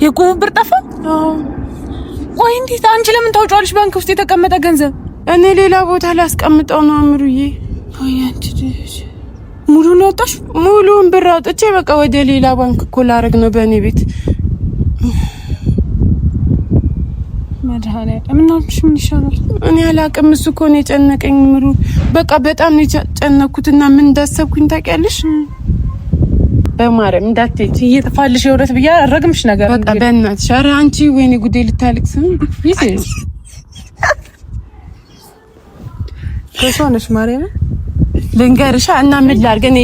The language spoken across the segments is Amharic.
የቁብር ጠፋ? ወይ እንዴት? አንቺ ለምን ታውጫለሽ? ባንክ ውስጥ የተቀመጠ ገንዘብ እኔ ሌላ ቦታ ላስቀምጠው ነው አምሩዬ። ወይ አንቺ ልጅ ሙሉ ነው ወጣሽ? ሙሉን ብር አውጥቼ በቃ ወደ ሌላ ባንክ እኮ ላረግ ነው በእኔ ቤት። መድሃኔ ምናልሽ ምን ይሻላል? እኔ አላቅም። እሱ እኮ ነው የጨነቀኝ ምሩ። በቃ በጣም ነው የጨነኩትና ምን እንዳሰብኩኝ ታውቂያለሽ? በማርያም እንዳትሄጂ እየጠፋልሽ የወረት ብያ አረግምሽ ነገር በቃ በእናትሽ። ኧረ አንቺ ወይኔ ጉዴ ልታልቅስ ነው ቢስ ከሶነሽ ማርያም ልንገርሻ እና ምን ላድርግ እኔ።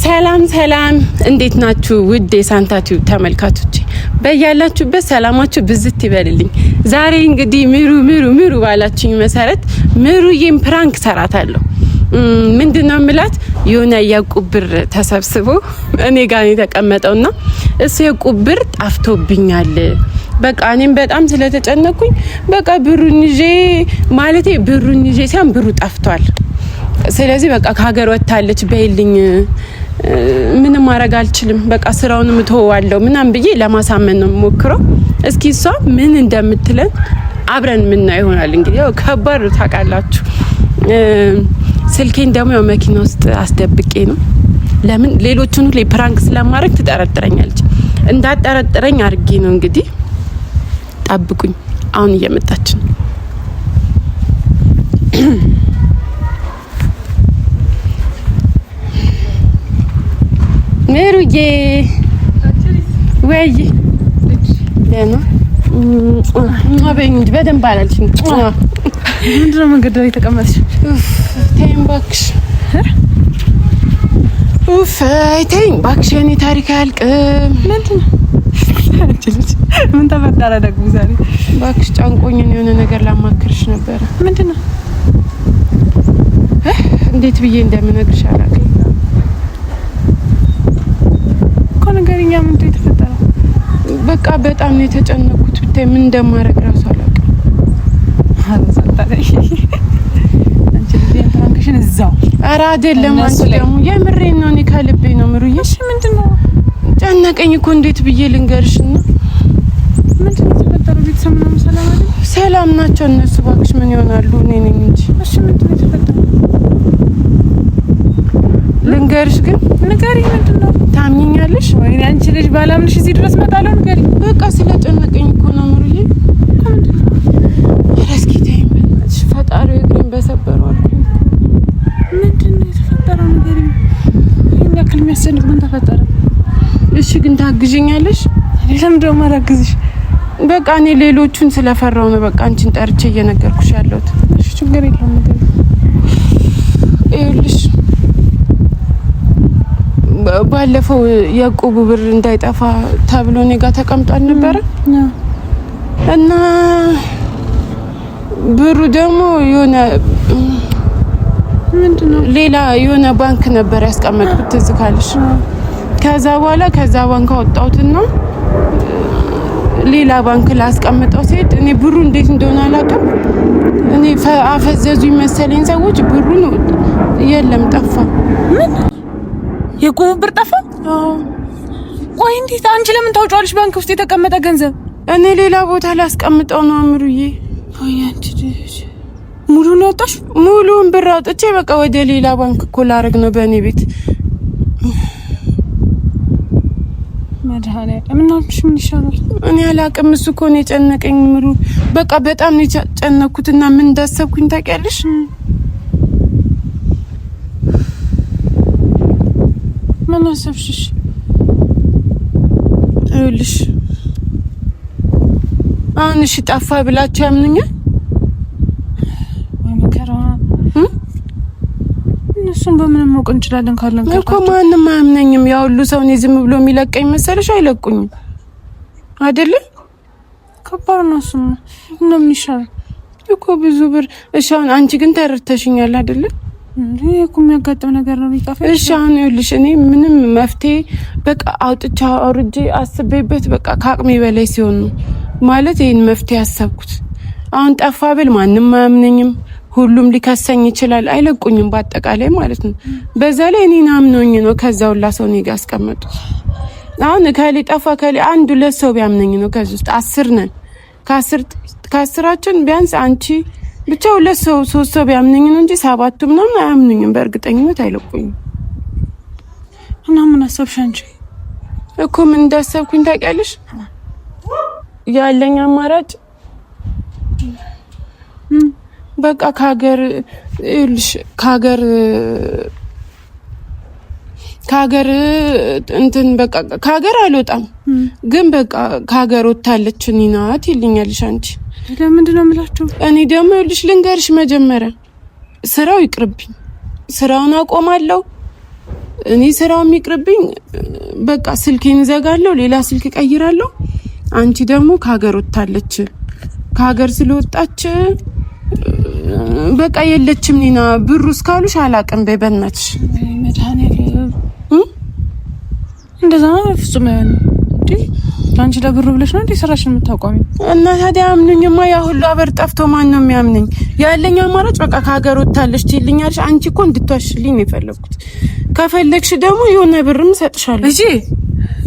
ሰላም ሰላም፣ እንዴት ናችሁ ውድ የሳንታቲው ተመልካቾቼ? በያላችሁበት ሰላማችሁ ብዝት ይበልልኝ። ዛሬ እንግዲህ ምሩ ባላችሁኝ መሰረት ምሩዬን ፕራንክ ሰራታለሁ። ምንድነው ምላት? የሆነ የቁብ ብር ተሰብስቦ እኔ ጋር ነው የተቀመጠውና እሱ የቁብ ብር ጠፍቶብኛል። በቃ እኔም በጣም ስለተጨነኩኝ በቃ ብሩን ይዤ ሲያም ብሩ ጠፍቷል። ስለዚህ በቃ ከሀገር ወጣለች በይልኝ፣ ምንም ማድረግ አልችልም፣ በቃ ስራውንም እተወዋለሁ ምናምን ብዬ ለማሳመን ነው ሞክረው። እስኪ እሷ ምን እንደምትለን አብረን ምናየው ይሆናል። እንግዲህ ያው ከባድ ታውቃላችሁ። ስልኬን ደግሞ ያው መኪና ውስጥ አስደብቄ ነው። ለምን ሌሎቹን ሁሌ ፕራንክ ስለማድረግ ትጠረጥረኛለች። እንዳጠረጥረኝ አድርጌ ነው እንግዲህ። ጠብቁኝ፣ አሁን እየመጣች ነው። ምሩዬ ወይ ደህና አበኝ በደንብ አላልሽኝ። ምንድነው መንገድ ላይ ተቀመጥሽ? ተይኝ እባክሽ። ተይኝ እባክሽ። የእኔ ታሪክ አያልቅም። ምንድነው? ምን ተፈጠረ ደግሞ ዛሬ? እባክሽ ጫንቆኝ የሆነ ነገር ላማክርሽ ነበረ። ምንድነው? እንዴት ብዬ እንደምነግርሽ አላውቅም እኮ ንገሪኛ። ምንድነው የተፈጠረው? በቃ በጣም ነው የተጨነኩት። ብታይ ምን እንደማደርግ ራሱ አላውቅም። አንቺ ልጅ ፍራንክሽን እዛው። ኧረ አይደለም፣ አንቺ ደግሞ የምሬን ነው። እኔ ከልቤ ነው ምሩዬ። እሺ ምንድነው? ጨነቀኝ እኮ እንዴት ብዬ ልንገርሽና? ምንድነው የተፈጠረው? ቤተሰብ ምናምን ሰላም አይደል? ሰላም ናቸው እነሱ። እባክሽ ምን ይሆናሉ? እኔ ነኝ እንጂ። እሺ ምንድነው የተፈጠረው? ልንገርሽ ግን ንገሪኝ። ምንድነው? ታምኚኛለሽ? ወይኔ አንቺ ልጅ ባላምንሽ እዚህ ድረስ መጣለው። ንገሪኝ። በቃ ስለጨነቀኝ እኮ ነው ምሩዬ። እስኪ ተይኝ በእናትሽ። ፈጣሪው እግሬን በሰበረው አልኩኝ። ምንድነው የተፈጠረው? ንገሪኝ። ይሄን ያክል የሚያስጨንቅ ምን ተፈጠረ? እሺ ግን ታግዢኛለሽ? ለምን ደግሞ አላግዝሽ? በቃ እኔ ሌሎቹን ስለፈራው ነው በቃ አንቺን ጠርቼ እየነገርኩሽ ያለሁት። እሺ ችግር የለውም። ንገሪኝ። ይኸውልሽ ባለፈው የቁብ ብር እንዳይጠፋ ተብሎ እኔ ጋር ተቀምጧል ነበረ እና ብሩ ደግሞ የሆነ ምንድነው ሌላ የሆነ ባንክ ነበር ያስቀመጥኩት ትዝ ካለሽ። ከዛ በኋላ ከዛ ባንክ አወጣሁትና ሌላ ባንክ ላስቀምጠው ሲሄድ እኔ ብሩ እንዴት እንደሆነ አላውቅም። እኔ አፈዘዙኝ መሰለኝ ሰዎች። ብሩን የለም ጠፋ። ምን? የቁብ ብር ጠፋ? ወይ እንዴት? አንቺ ለምን ታውጫለሽ? ባንክ ውስጥ የተቀመጠ ገንዘብ እኔ ሌላ ቦታ ላስቀምጠው ነው አምሩዬ። ወይ አንቺ ልጅ ሙሉ ነው ወጣሽ? ሙሉን ብር አውጥቼ በቃ ወደ ሌላ ባንክ እኮ ላረግ ነው በእኔ ቤት። መድሃኔ ምናልሽ ምን ይሻላል? እኔ አላቅም። እሱ እኮ ነው የጨነቀኝ ምሩ። በቃ በጣም ነው የጨነኩትና ምን እንዳሰብኩኝ ታውቂያለሽ? ምን አሰብሽ? ይኸውልሽ አሁን እሺ ጠፋ ብላችሁ ያምኑኛል? ወመከራ እነሱን በምን ማወቅ እንችላለን? ካለን እኮ ማንም አያምነኝም። ያው ሁሉ ሰው እኔ ዝም ብሎ የሚለቀኝ መሰለሽ? አይለቁኝም አይደለ? ከባድ ነው እሱ። ምን ይሻላል እኮ ብዙ ብር። እሺ አሁን አንቺ ግን ተረድተሽኛል አይደለ? ይሄ እኮ የሚያጋጥም ነገር ነው። ቢጣፋ እሺ አሁን ይኸውልሽ እኔ ምንም መፍትሄ በቃ አውጥቻ አውርጄ አስቤበት በቃ ከአቅሜ በላይ ሲሆን ነው ማለት ይሄን መፍትሄ ያሰብኩት። አሁን ጠፋ ብል ማንም አያምነኝም። ሁሉም ሊከሰኝ ይችላል። አይለቁኝም በአጠቃላይ ማለት ነው። በዛ ላይ እኔን አምነውኝ ነው ከዛው ላ ሰው ነው ያስቀመጡት። አሁን ከሌ ጠፋ ከሌ አንድ ሁለት ሰው ቢያምነኝ ነው ከዚህ ውስጥ 10 ነን። ከአስራችን ቢያንስ አንቺ ብቻ ሁለት ሰው ሶስት ሰው ቢያምነኝ ነው እንጂ ሰባቱ ምናምን አያምኑኝም። በእርግጠኝነት አይለቁኝም። እና ምን አሰብሽ አንቺ? እኮ ምን እንዳሰብኩኝ ታውቂያለሽ? ያለኝ አማራጭ በቃ ከሀገር እንትን በቃ ከሀገር አልወጣም፣ ግን በቃ ከሀገር ወጣለች ኒናት ይልኛልሽ አንቺ። ለምንድን ነው የምላችሁ? እኔ ደግሞ ይልሽ ልንገርሽ፣ መጀመሪያ ስራው ይቅርብኝ፣ ስራውን አቆማለሁ። እኔ ስራው የሚቅርብኝ በቃ ስልኬን እዘጋለሁ፣ ሌላ ስልክ ቀይራለሁ። አንቺ ደግሞ ከሀገር ወጣለች፣ ከሀገር ስለወጣች በቃ የለችም ኒና። ብሩ እስካሉሽ አላቅም በይ በእናትሽ። መድኃኒዓለም እንደዛ ነው ፍጹም አይሆንም እንዴ? አንቺ ለብሩ ብለሽ ነው እንዴ ስራሽን የምታቋሚው? እና ታዲያ አምኑኝማ፣ ያ ሁሉ አበር ጠፍቶ ማን ነው የሚያምነኝ? ያለኝ አማራጭ በቃ ከሀገር ወጣለች ትይልኛለሽ። አንቺ እኮ እንድትዋሽልኝ ነው የፈለኩት። ከፈለግሽ ደግሞ የሆነ ብርም ሰጥሻለሁ። እሺ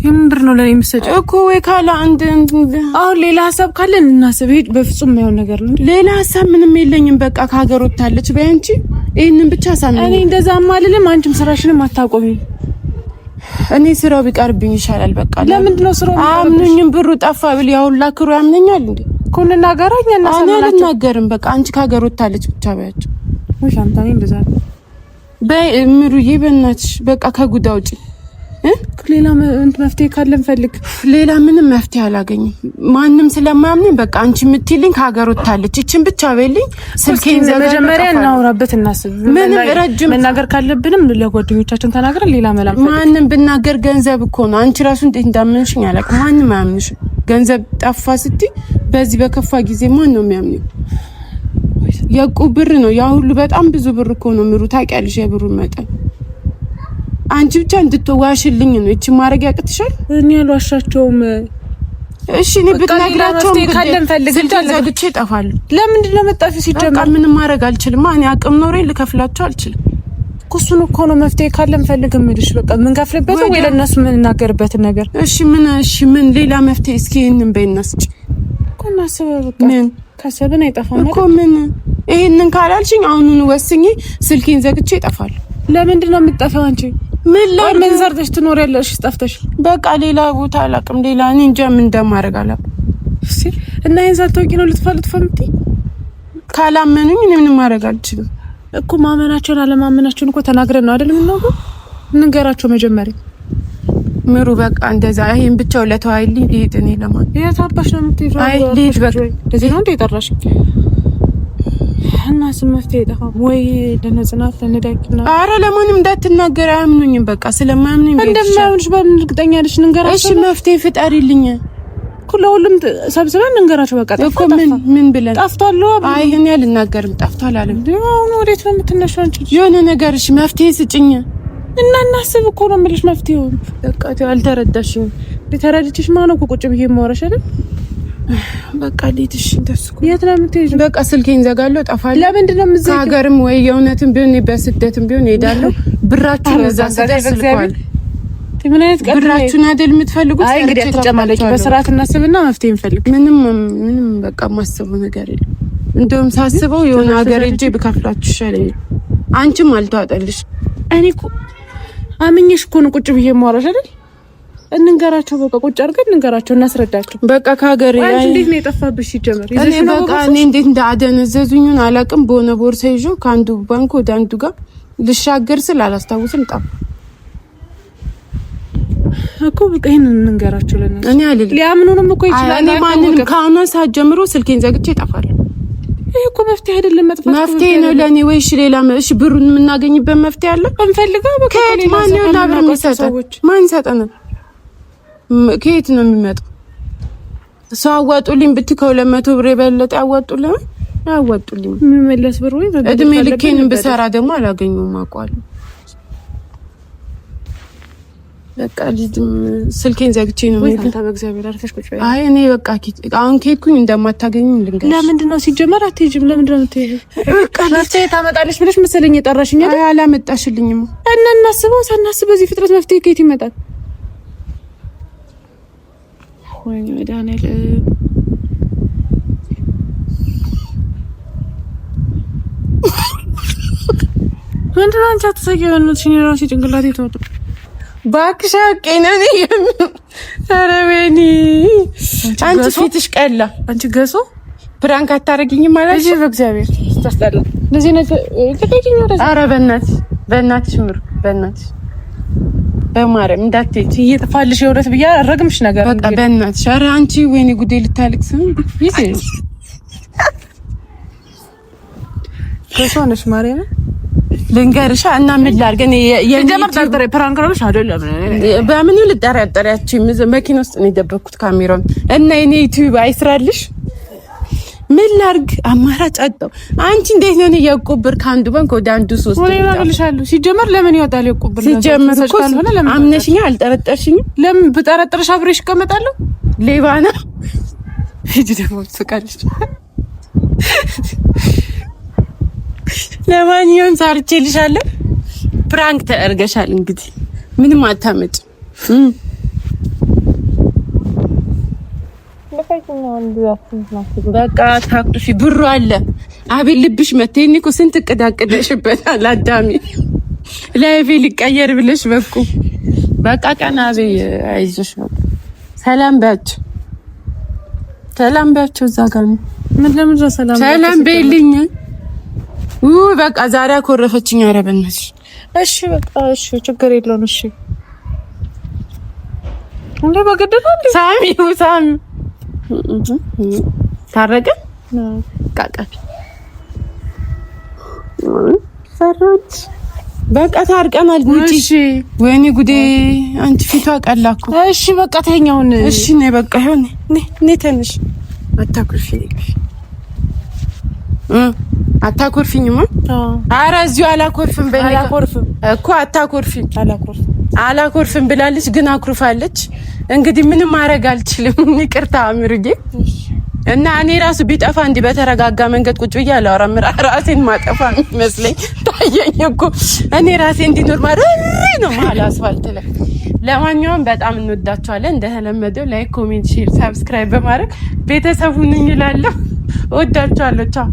የምን ብር ነው ለኔ የምትሰጪው? እኮ ወይ ካላ አንድ አሁን ሌላ ሀሳብ ካለን እናስብ። ይሄ በፍጹም የማይሆን ነገር ነው። ሌላ ሀሳብ ምንም የለኝም። በቃ ከሀገር ወጣለች በይ አንቺ። ይሄንን ብቻ ሳምኝ። እኔ እንደዛም አልልም፣ አንቺም ስራሽንም አታቆሚም። እኔ ስራው ቢቀርብኝ ይሻላል። በቃ ለምንድን ነው ስራው? አምኑኝም ብሩ ጠፋ ብል ያው ላክሩ ያምነኛል እንዴ? ኮን እናገራኛ እና ሰማናችሁ። እኔ አልናገርም። በቃ አንቺ ከሀገር ወጣለች ብቻ በያቸው። ወይ ሻንታኔ እንደዛ በይ ምሩዬ፣ በእናትሽ በቃ ከጉዳ ውጪ። ሌላ መፍትሄ ካለን ፈልግ። ሌላ ምንም መፍትሄ አላገኝም። ማንም ስለማያምነኝ በቃ አንቺ የምትይልኝ ከሀገር ወጣለች እቺን ብቻ በይልኝ። ስልኬን መጀመሪያ እናውራበት፣ እናስብ። ምንም ረጅም መናገር ካለብንም ለጓደኞቻችን ተናግረን ሌላ መላም ማንም ብናገር ገንዘብ እኮ ነው። አንቺ ራሱ እንዴት እንዳመንሽኝ አላውቅም። ማንም አያምንሽም። ገንዘብ ጠፋ ስትይ በዚህ በከፋ ጊዜ ማን ነው የሚያምነው? የቁ ብር ነው ያ ሁሉ በጣም ብዙ ብር እኮ ነው ምሩ። ታውቂያለሽ የብሩን መጠን። አንቺ ብቻ እንድትዋሽልኝ ነው እቺ ማድረግ ያቅትሻል? እኔ አልዋሻቸውም። እሺ እኔ ብትነግራቸው ካለን ፈልግ እንጂ ይጠፋሉ። ለምንድን ነው መጣፊ ሲጀመር? በቃ ምንም ማድረግ አልችልም። እኔ አቅም ኖሬ ልከፍላቸው አልችልም። ኩሱን እኮ ነው መፍትሄ ካለን ፈልግ እምልሽ። በቃ ምን ከፍልበት ወይ ለነሱ ምን እናገርበት ነገር። እሺ ምን ሌላ መፍትሄ እስኪ እንን በእናስጭ እኮ እናስበ። በቃ ምን ካሰብን አይጠፋም እኮ ምን ይሄንን ካላልሽኝ አሁኑን ወስኜ ስልኬን ዘግቼ ይጠፋል። ለምንድን ነው የምትጠፋው አንቺ? ምን ዘርተሽ ትኖሪያለሽ? ጠፍተሽ በቃ ሌላ ቦታ አላውቅም። ሌላ እኔ እንጃ ምን እንደማደርግ አላውቅም። እሺ እና ይሄን ሳትወቂ ነው ልትፈልጥ የምትይ? ካላመኑኝ እኔ ምንም ማድረግ አልችልም እኮ። ማመናቸውን አለማመናቸውን እኮ ተናግረን ነው አይደል የምናውቀው? እንንገራቸው መጀመሪያ። ምሩ በቃ እንደዛ ይሄን ብቻ ለተዋይልኝ ልሂድ። እኔ ለማን የታባሽ ነው የምትይው? አይ ልሂድ በቃ። ለዚህ ነው እንደ ጠራሽ እና መፍትሄ አይጠፋም ወይ? ለነጽናት ለነዳቂና አረ ለማንም እንዳትናገር፣ አያምኑኝም። በቃ ስለማያምኑኝ እንደማያምኑሽ በምን እርግጠኛ ነሽ? ንገራቸው። እሺ መፍትሄ ፍጠሪልኝ። ሁሉም ሰብስበን እንገራቸው። በቃ እኮ ምን ብለን ጠፍቷል? አይ እኔ አልናገርም። ጠፍቷል አለም። ወዴት ነው የምትነሺው አንቺ? የሆነ ነገር እሺ መፍትሄ ስጭኝ እና እናስብ እኮ ነው የምልሽ። መፍትሄው በቃ አልተረዳሽም። ተረድቼሽ ማነው እኮ ቁጭ ብዬ የማወራሽ አይደል? በቃ ሊትሽ እንደስኩ የት ነው የምትሄጂው? በቃ ስልኬን ዘጋለሁ፣ ጠፋለሁ። ለምንድን ነው የምትዘጊው? ከሀገርም ወይ የእውነትም ቢሆን በስደትም ቢሆን እሄዳለሁ። ብራችሁን እዛ ስልኳል። ምን አይነት ቀን ብራችሁን አይደል የምትፈልጉት? አይ እንግዲህ አትጨማለቂ። በስርዓት እናስብና መፍትሄ እንፈልግ። ምንም በቃ ማስበው ነገር የለም። እንደውም ሳስበው የሆነ ሀገር ሄጄ ብከፍላችሁ ይሻለኛል። አንቺም አልተዋጠልሽ። እኔ እኮ አምኜሽ እኮ ነው ቁጭ ብዬ የማወራሽ አይደል? እንንገራቸው። በቃ ቁጭ አድርገን እንንገራቸው፣ እናስረዳቸው። በቃ ከሀገር አንቺ እንዴት ነው የጠፋብሽ? ሲጀመር እኔ በቃ እኔ እንዴት እንዳደነዘዙኝን አላውቅም። በሆነ ቦርሳ ይዞ ከአንዱ ባንክ ወደ አንዱ ጋር ልሻገር ስል አላስታውስም ጠፋ እኮ። በቃ ይሄን እንንገራቸው ለነሱ። እኔ አልልም። ሊያምኑንም እኮ ይችላል። እኔ ማንንም ከአሁኗ ሰዓት ጀምሮ ስልኬን ዘግቼ እጠፋለሁ። ይሄ እኮ መፍትሄ አይደለም። መጥፋት መፍትሄ ነው ለኔ ወይ? እሺ ሌላ እሺ ብሩን የምናገኝበት መፍትሄ አለ እንፈልገው። በቃ ማን ነው ለብር የሚሰጠው? ማን ይሰጠናል? ከየት ነው የሚመጣው? ሰው አዋጡልኝ ብትይ ከ200 ብር የበለጠ ያዋጡልኝ አያዋጡልኝ። የሚመለስ ብር ወይ እድሜ ልኬን ብሰራ ደግሞ አላገኘውም አውቀዋለሁ። በቃ ልጅም ስልኬን ዘግቼ ነው ማለት ነው። በእግዚአብሔር አርፈሽ ቁጭ በይ። አይ እኔ በቃ አሁን ከሄድኩኝ እንደማታገኙኝ ልንገርሽ። ለምንድን ነው ሲጀመር አትሄጂም? ለምንድን ነው የምትሄጂው? በቃ መፍትሄ ታመጣለሽ ብለሽ መሰለኝ የጠራሽኝ አይደል? አይ አላመጣሽልኝም። እና እናስበው። ሳናስበው በዚህ ፍጥረት መፍትሄ ከየት ይመጣል? ወይ መድኃኒዓለም ምንድነው አንቺ አትሰቂው ነው ሲኒራው ሲጭንቅላቴ ተወጡ ባክሽ አቀነኝ ኧረ ወይኔ አንቺ ፊትሽ ቀላ አንቺ ገሶ ፕራንክ አታረጊኝም ማለት እሺ በእግዚአብሔር ተስተላ ለዚህ ነው ተቀቂኝ ወደ ኧረ በእናትሽ ምሩ በእናትሽ በማርያም እንዳትሄጂ እየጠፋልሽ የውረት ብያ አረግምሽ ነገር በቃ በእናትሽ ኧረ አንቺ ወይኔ ጉዴ ልታልቅስ ይዘሽ ገሶ ነሽ ማርያም ልንገርሻ እና ምን ላድርግ እኔ የጀመር ጠርጥሬ ፕራንክ ነው አይደለም በምን ልጠራጠሪያችሁ መኪና ውስጥ ነው የደበኩት ካሜራውን እና የኔ ዩቲዩብ አይስራልሽ ምን ላድርግ አማራጭ አጣው አንቺ እንዴት ነው የቆብር ካንዱ ባንክ ወደ አንዱ 3 ወሬ ያገልሻለሁ ሲጀመር ለምን ይወጣል የቆብር ሲጀመር እኮ አምነሽኛ አልጠረጠርሽኝም ለምን ብጠረጥርሽ አብሬሽ እቀመጣለሁ ሌባ ነው ሂጂ ደግሞ ትስቃለሽ ለማንኛውም ሰርቼልሻለሁ ፕራንክ ተደርገሻል እንግዲህ ምንም አታመጭ በቃ ታቁፊ ብሩ አለ አቤል ልብሽ መተኝ እኮ ስንት እቅዳቅደሽበታል አዳሚ ላይቬ ሊቀየር ብለሽ በቃ ቀና አቤል አይዞሽ ሰላም ባያቸው እዛ ጋር ነው ምን ለምን ሰላም በይልኝ በቃ ዛሬ አኮረፈችኝ ኧረ በእናትሽ እሺ በቃ እሺ ችግር የለውም እሺ እንዴ በገደለ ሳሚው ታረቀ ቃቃፊ ፈራች በቃ ታርቀናል እሺ ወይኔ ጉዴ አንቺ ፊቷ ቀላኩ እሺ በቃ ተኛውን እሺ ነይ በቃ ይሁን ነይ ተነሽ አታኮርፊኝማ ኧረ እዚሁ አላኮርፍም እኮ አላኮርፍም ብላለች ግን አኩርፋለች እንግዲህ ምንም ማድረግ አልችልም ይቅርታ አምርጌ እና እኔ ራሱ ቢጠፋ እንዲህ በተረጋጋ መንገድ ቁጭ ብዬ አላወራም ራሴን ማጠፋ መስለኝ ታየኝ እኮ እኔ ራሴ እንዲኖር ማለት ነው መሀል አስፋልት ላይ ለማንኛውም በጣም እንወዳችኋለን እንደተለመደው ላይክ ኮሜንት ሼር ሰብስክራይብ በማድረግ ቤተሰቡን እንይላለሁ እወዳችኋለሁ ቻው